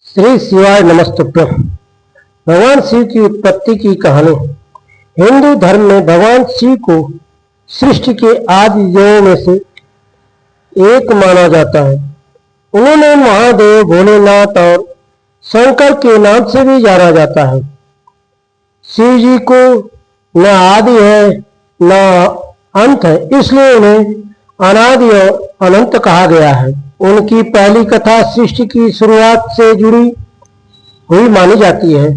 श्री शिवाय नमस्तुभ्यम। भगवान शिव की उत्पत्ति की कहानी। हिंदू धर्म में भगवान शिव को सृष्टि के आदि देवों में से एक माना जाता है। उन्होंने महादेव, भोलेनाथ और शंकर के नाम से भी जाना जाता है। शिव जी को न आदि है न अंत है, इसलिए उन्हें अनादि और अनंत कहा गया है। उनकी पहली कथा सृष्टि की शुरुआत से जुड़ी हुई मानी जाती है।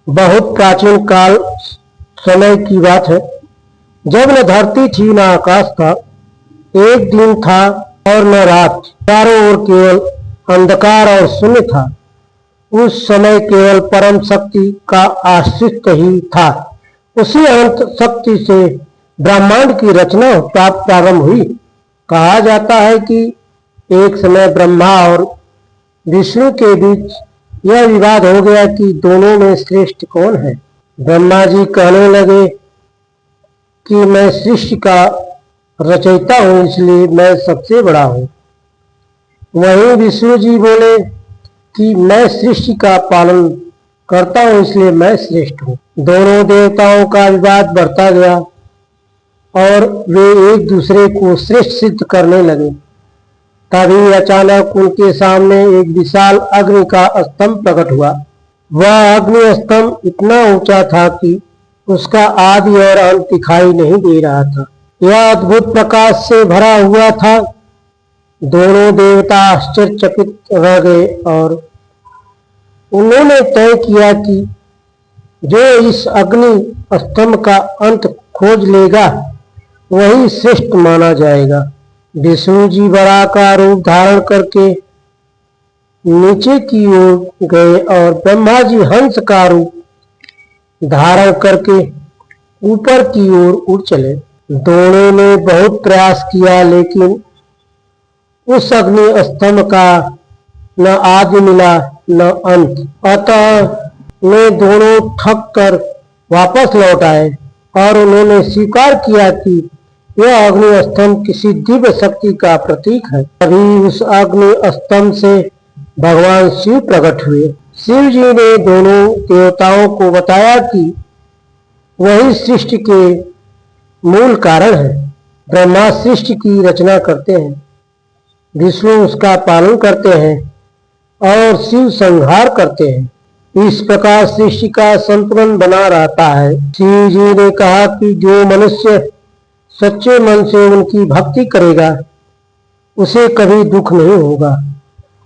बहुत प्राचीन काल समय की बात है, जब न धरती थी न आकाश था, एक दिन था और न रात, चारों ओर केवल अंधकार और शून्य था। उस समय केवल परम शक्ति का अस्तित्व ही था। उसी अनंत शक्ति से ब्रह्मांड की रचना प्रारंभ हुई। कहा जाता है कि एक समय ब्रह्मा और विष्णु के बीच यह विवाद हो गया कि दोनों में श्रेष्ठ कौन है। ब्रह्मा जी कहने लगे कि मैं सृष्टि का रचयिता हूँ, इसलिए मैं सबसे बड़ा हूँ। वहीं विष्णु जी बोले कि मैं सृष्टि का पालन करता हूँ, इसलिए मैं श्रेष्ठ हूँ। दोनों देवताओं का विवाद बढ़ता गया और वे एक दूसरे को श्रेष्ठ सिद्ध करने लगे। तभी अचानक उनके सामने एक विशाल अग्नि का स्तंभ प्रकट हुआ। वह अग्नि स्तंभ इतना ऊंचा था कि उसका आदि और अंत दिखाई नहीं दे रहा था। यह अद्भुत प्रकाश से भरा हुआ था। दोनों देवता आश्चर्यचकित रह गए और उन्होंने तय किया कि जो इस अग्नि स्तंभ का अंत खोज लेगा वही श्रेष्ठ माना जाएगा। विष्णु जी वराह का रूप धारण करके नीचे की ओर गए और ब्रह्मा जी हंस का रूप धारण करके ऊपर की ओर उड़ चले। दोनों ने बहुत प्रयास किया, लेकिन उस अग्नि स्तंभ का न आदि मिला न अंत। अतः वे दोनों थक कर वापस लौट आए और उन्होंने स्वीकार किया कि यह अग्नि स्तंभ किसी दिव्य शक्ति का प्रतीक है। तभी उस अग्नि स्तंभ से भगवान शिव प्रकट हुए। शिव जी ने दोनों देवताओं को बताया कि वही सृष्टि के मूल कारण है। ब्रह्मा सृष्टि की रचना करते हैं, विष्णु उसका पालन करते हैं और शिव संहार करते हैं। इस प्रकार सृष्टि का संतुलन बना रहता है। शिव जी ने कहा कि जो मनुष्य सच्चे मन से उनकी भक्ति करेगा उसे कभी दुख नहीं होगा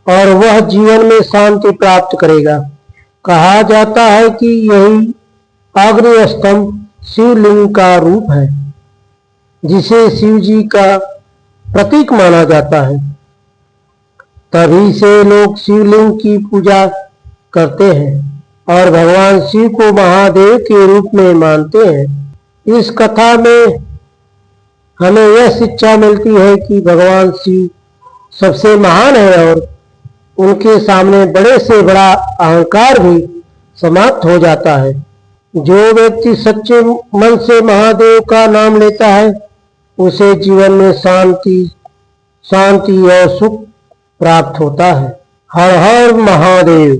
और वह जीवन में शांति प्राप्त करेगा। कहा जाता है कि यही अग्नि स्तंभ शिवलिंग का रूप है, जिसे शिव जी का प्रतीक माना जाता है। तभी से लोग शिवलिंग की पूजा करते हैं और भगवान शिव को महादेव के रूप में मानते हैं। इस कथा में हमें यह शिक्षा मिलती है कि भगवान शिव सबसे महान है और उनके सामने बड़े से बड़ा अहंकार भी समाप्त हो जाता है। जो व्यक्ति सच्चे मन से महादेव का नाम लेता है उसे जीवन में शांति और सुख प्राप्त होता है। हर हर महादेव।